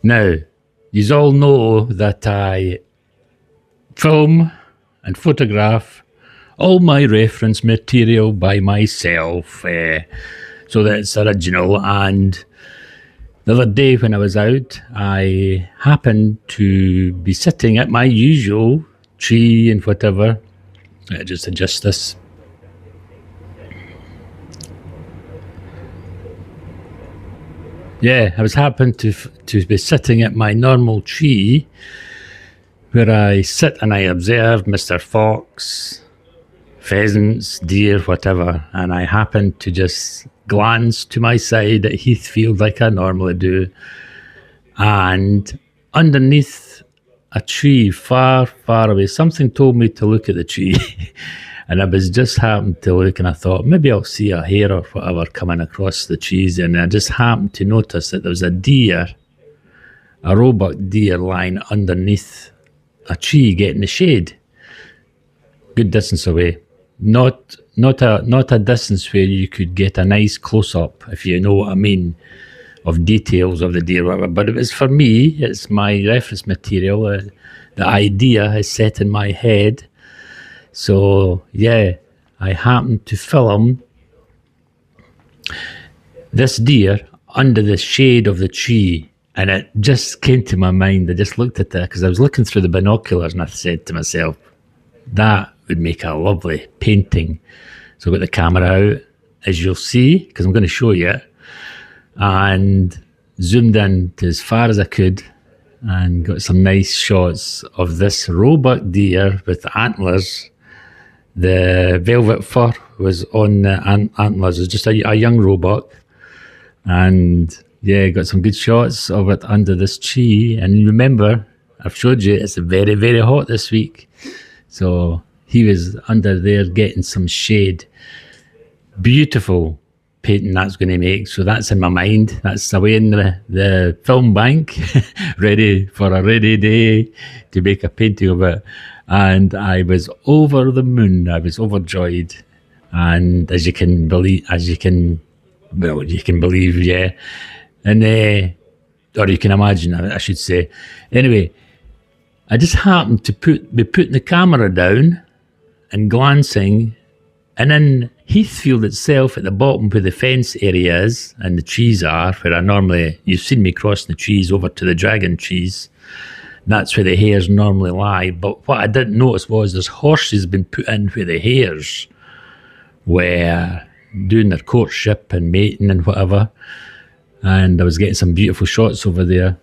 Now, you all know that I film and photograph all my reference material by myself, so that it's original. And the other day when I was out, I happened to be sitting at my usual tree and whatever. I just adjust this. Yeah, I was happened to be sitting at my normal tree where I sit and I observe Mr. Fox, pheasants, deer, whatever, and I happened to just glance to my side at Heathfield like I normally do, and underneath a tree far, far away, something told me to look at the tree. And I was just happened to look and I thought, maybe I'll see a hare or whatever coming across the trees. And I just happened to notice that there was a deer, a roebuck deer lying underneath a tree getting the shade. Good distance away. Not a distance where you could get a nice close-up, if you know what I mean, of details of the deer, whatever. But it was for me, it's my reference material. The idea is set in my head. So, yeah, I happened to film this deer under the shade of the tree, and it just came to my mind. I just looked at it because I was looking through the binoculars and I said to myself, that would make a lovely painting. So I got the camera out, as you'll see, because I'm going to show you it, and zoomed in to as far as I could and got some nice shots of this roebuck deer with antlers. The velvet fur was on the antlers. It was just a young roebuck. And yeah, got some good shots of it under this tree. And remember, I've showed you it's very, very hot this week. So he was under there getting some shade. Beautiful painting that's going to make. So that's in my mind. That's away in the film bank, ready for a rainy day to make a painting of it. And I was over the moon. I was overjoyed. And you can believe, yeah. And, or you can imagine, I should say. Anyway, I just happened to be putting the camera down and glancing, and in Heathfield itself, at the bottom where the fence area is and the trees are, where I normally, you've seen me crossing the trees over to the dragon trees, that's where the hares normally lie. But what I didn't notice was there's horses been put in where the hares were doing their courtship and mating and whatever. And I was getting some beautiful shots over there.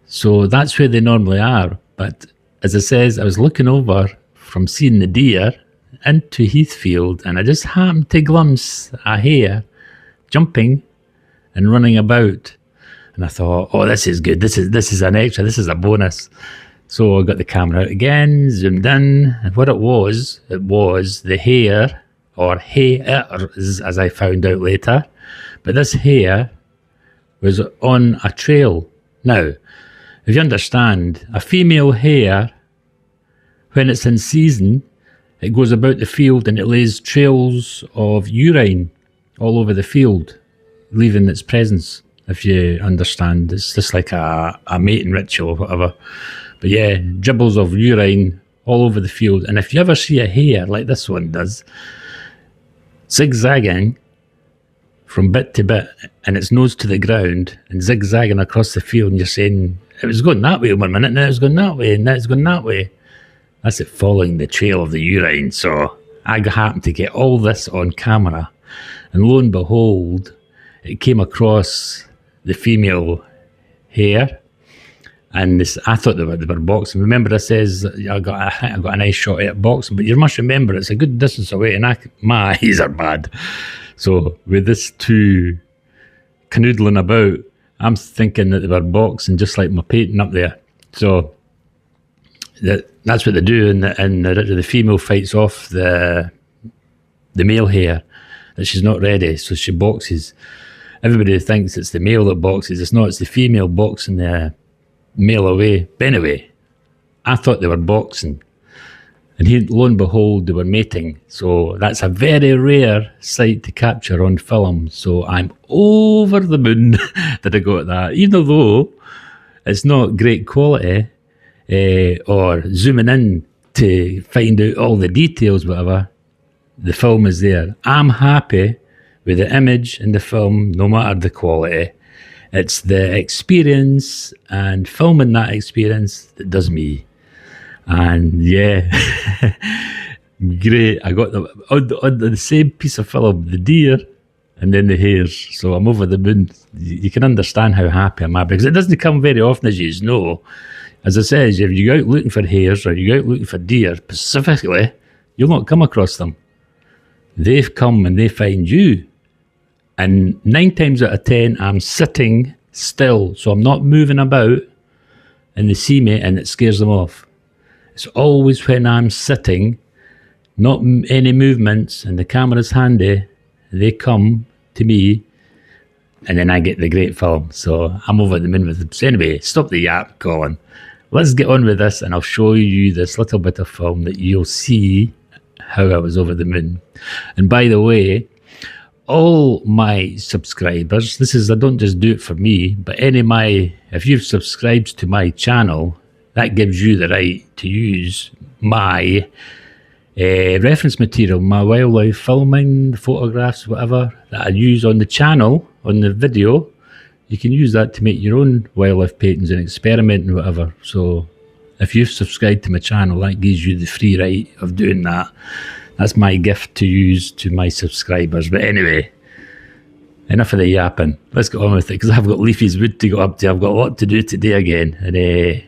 So that's where they normally are. But as I says, I was looking over from seeing the deer into Heathfield, and I just happened to glimpse a hare jumping and running about. And I thought, oh, this is good. This is an extra. This is a bonus. So I got the camera out again, zoomed in, and what it was the hare, or hares, as I found out later. But this hare was on a trail. Now, if you understand, a female hare, when it's in season, it goes about the field and it lays trails of urine all over the field, leaving its presence, if you understand. It's just like a mating ritual or whatever. But yeah, dribbles of urine all over the field. And if you ever see a hare like this one does, zigzagging from bit to bit, and its nose to the ground, and zigzagging across the field, and you're saying, it was going that way 1 minute, now it's going that way, and now it's going that way. That's it, following the trail of the urine. So I happened to get all this on camera, and lo and behold, it came across the female hare, and I thought they were boxing. Remember, I says I got a nice shot at boxing, but you must remember it's a good distance away, and my eyes are bad. So with this two canoodling about, I'm thinking that they were boxing, just like my painting up there. So that's what they do, and the female fights off the male hare, that she's not ready, so she boxes. Everybody thinks it's the male that boxes. It's not, it's the female boxing the male away. But anyway, I thought they were boxing. And lo and behold, they were mating. So that's a very rare sight to capture on film. So I'm over the moon that I got that. Even though it's not great quality, or zooming in to find out all the details, whatever, the film is there. I'm happy with the image in the film, no matter the quality. It's the experience and filming that experience that does me. And yeah, great. I got on the same piece of film, the deer and then the hares. So I'm over the moon. You can understand how happy I'm at, because it doesn't come very often, as you know. As I said, if you go out looking for hares or you go out looking for deer specifically, you'll not come across them. They come and they find you. And 9 times out of 10, I'm sitting still. So I'm not moving about, and they see me and it scares them off. It's always when I'm sitting, not any movements, and the camera's handy, they come to me, and then I get the great film. So I'm over the moon with them. So anyway, stop the yap, Colin. Let's get on with this, and I'll show you this little bit of film that you'll see how I was over the moon. And by the way, all my subscribers, I don't just do it for me, but if you've subscribed to my channel, that gives you the right to use my reference material, my wildlife filming, photographs, whatever, that I use on the channel, on the video. You can use that to make your own wildlife paintings and experiment and whatever. So if you've subscribed to my channel, that gives you the free right of doing that. That's my gift to use to my subscribers. But anyway, enough of the yapping. Let's get on with it, because I've got Leafy's Wood to go up to. I've got a lot to do today again. And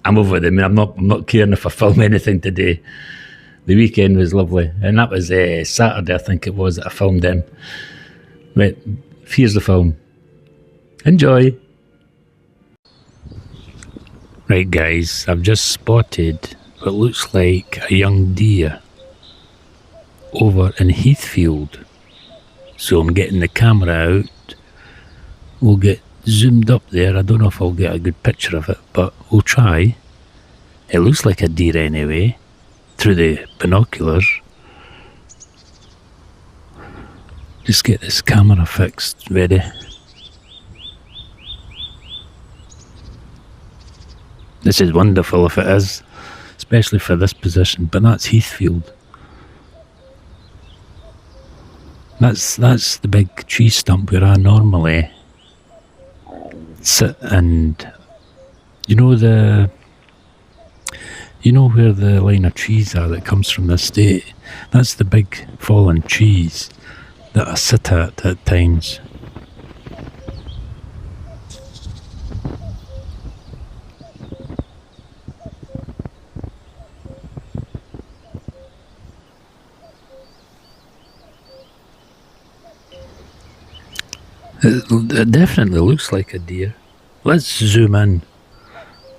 I'm over them. I'm not caring if I film anything today. The weekend was lovely. And that was Saturday, I think it was, that I filmed them. Right, here's the film. Enjoy. Right guys, I've just spotted what looks like a young deer over in Heathfield. So I'm getting the camera out. We'll get zoomed up there. I don't know if I'll get a good picture of it, but we'll try. It looks like a deer anyway, through the binoculars. Just get this camera fixed, ready. This is wonderful if it is, especially for this position, but that's Heathfield. That's the big tree stump where I normally sit, and you know where the line of trees are that comes from the estate? That's the big fallen trees that I sit at times. It definitely looks like a deer. Let's zoom in.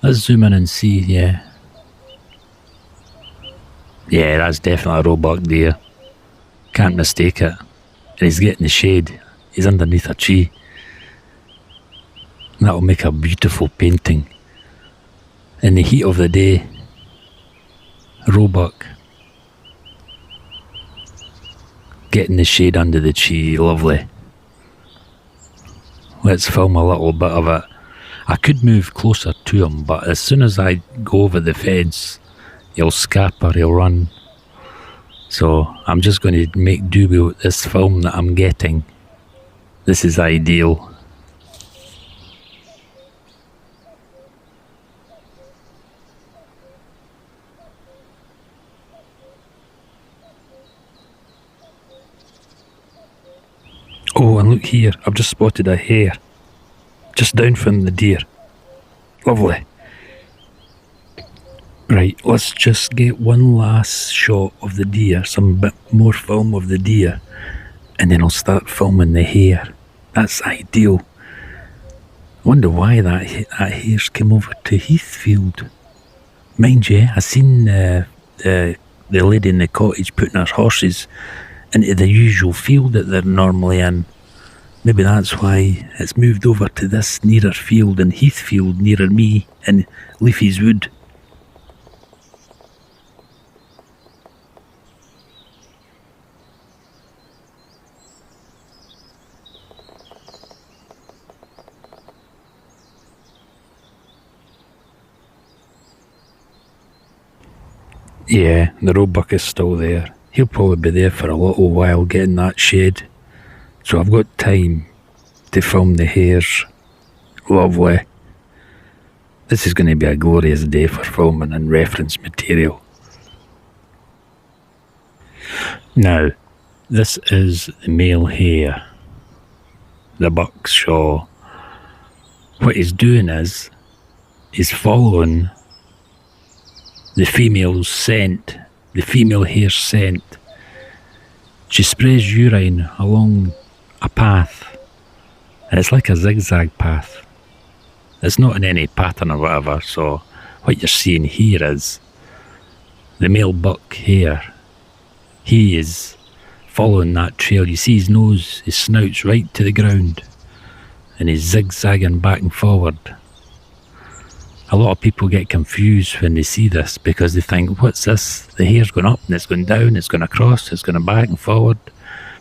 Let's zoom in and see, yeah. Yeah, that's definitely a roebuck deer. Can't mistake it. And he's getting the shade. He's underneath a tree. That'll make a beautiful painting. In the heat of the day, roebuck. Getting the shade under the tree, lovely. Let's film a little bit of it. I could move closer to him, but as soon as I go over the fence, he'll scamper, he'll run. So I'm just going to make do with this film that I'm getting. This is ideal. Oh, and look here, I've just spotted a hare. Just down from the deer. Lovely. Right, let's just get one last shot of the deer, some bit more film of the deer, and then I'll start filming the hare. That's ideal. I wonder why that hare's came over to Heathfield. Mind you, I seen the lady in the cottage putting her horses into the usual field that they're normally in. Maybe that's why it's moved over to this nearer field in Heathfield, nearer me in Leafy's Wood. Yeah, the roebuck is still there. He'll probably be there for a little while getting that shade. So I've got time to film the hares. Lovely. This is going to be a glorious day for filming and reference material. Now, this is the male hare, the perthshire. What he's doing is, he's following the female's scent, the female hare's scent. She sprays urine along a path, and it's like a zigzag path. It's not in any pattern or whatever, so what you're seeing here is the male buck hare. He is following that trail. You see his nose, his snout's right to the ground, and he's zigzagging back and forward. A lot of people get confused when they see this because they think, what's this? The hare's going up and it's going down, it's going across, it's going back and forward.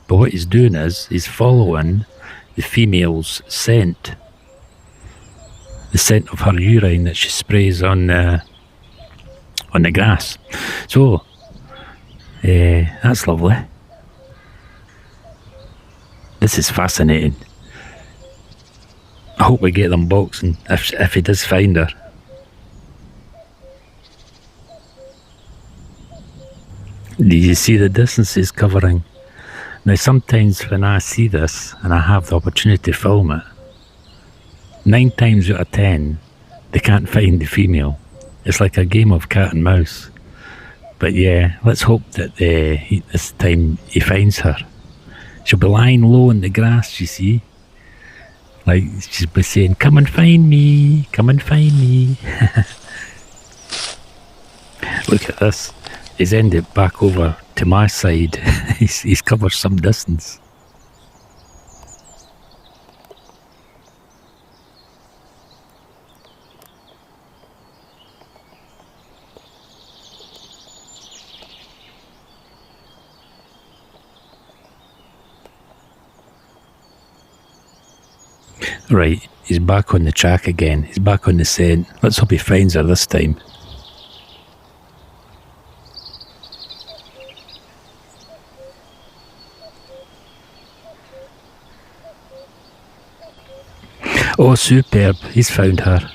But what he's doing is, he's following the female's scent. The scent of her urine that she sprays on the grass. So, that's lovely. This is fascinating. I hope we get them boxing if he does find her. Do you see the distance he's covering? Now sometimes when I see this and I have the opportunity to film it, 9 times out of 10 they can't find the female. It's like a game of cat and mouse. But yeah, let's hope that this time he finds her. She'll be lying low in the grass, you see. Like she'll be saying, come and find me, come and find me. Look at this. He's ended back over to my side. he's covered some distance. Right, he's back on the track again. He's back on the scent. Let's hope he finds her this time. Oh, superb. He's found her.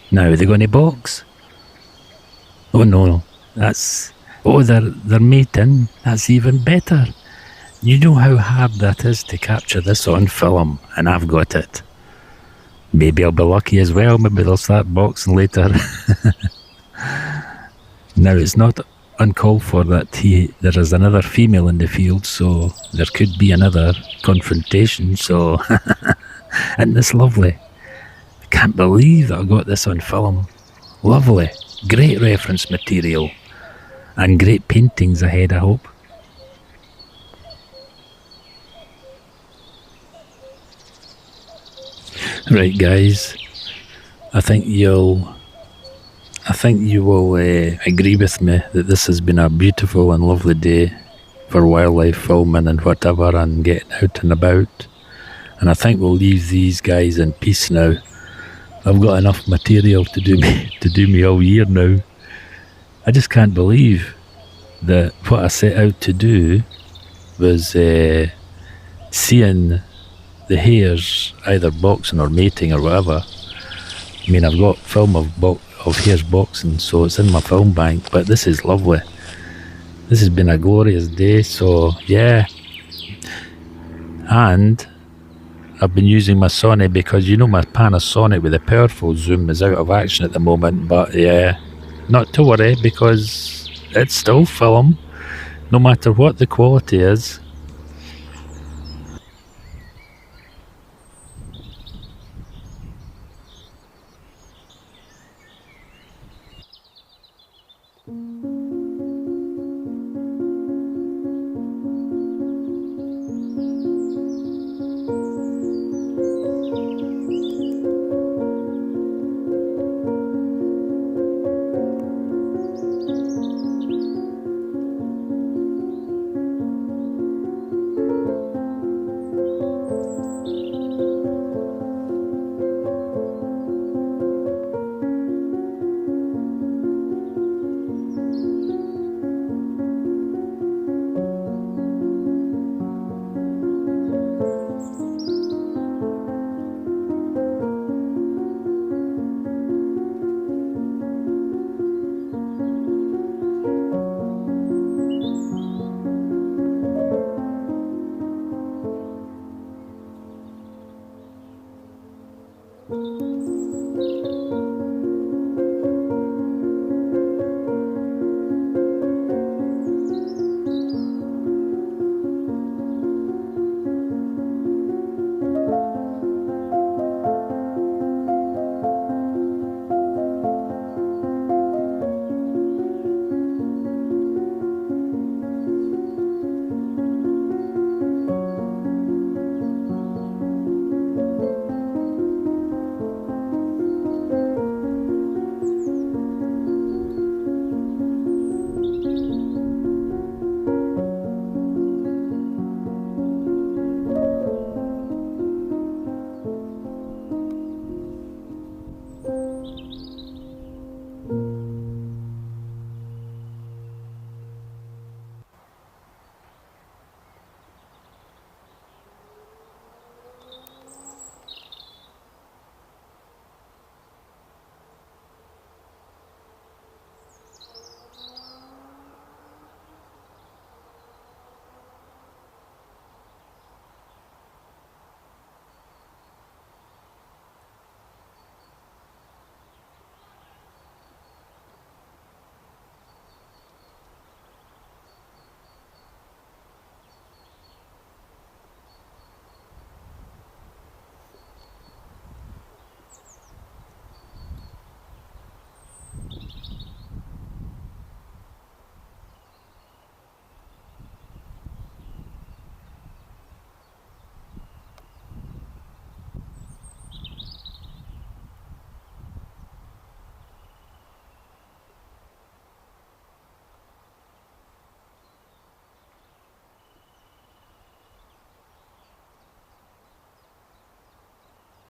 Now, are they going to box? Oh, no. Oh, they're mating. That's even better. You know how hard that is to capture this on film, and I've got it. Maybe I'll be lucky as well. Maybe they'll start boxing later. Now, it's not uncalled for that there is another female in the field, so there could be another confrontation. So, isn't this lovely? I can't believe that I got this on film. Lovely. Great reference material. And great paintings ahead, I hope. Right, guys. I think you will agree with me that this has been a beautiful and lovely day for wildlife filming and whatever, and getting out and about. And I think we'll leave these guys in peace now. I've got enough material to do me all year now. I just can't believe that what I set out to do was seeing the hares either boxing or mating or whatever. I mean, I've got film of hares boxing, so it's in my film bank. But this is lovely. This has been a glorious day. So yeah, and I've been using my Sony because you know my Panasonic with the powerful zoom is out of action at the moment. But yeah, not to worry because it's still film, no matter what the quality is.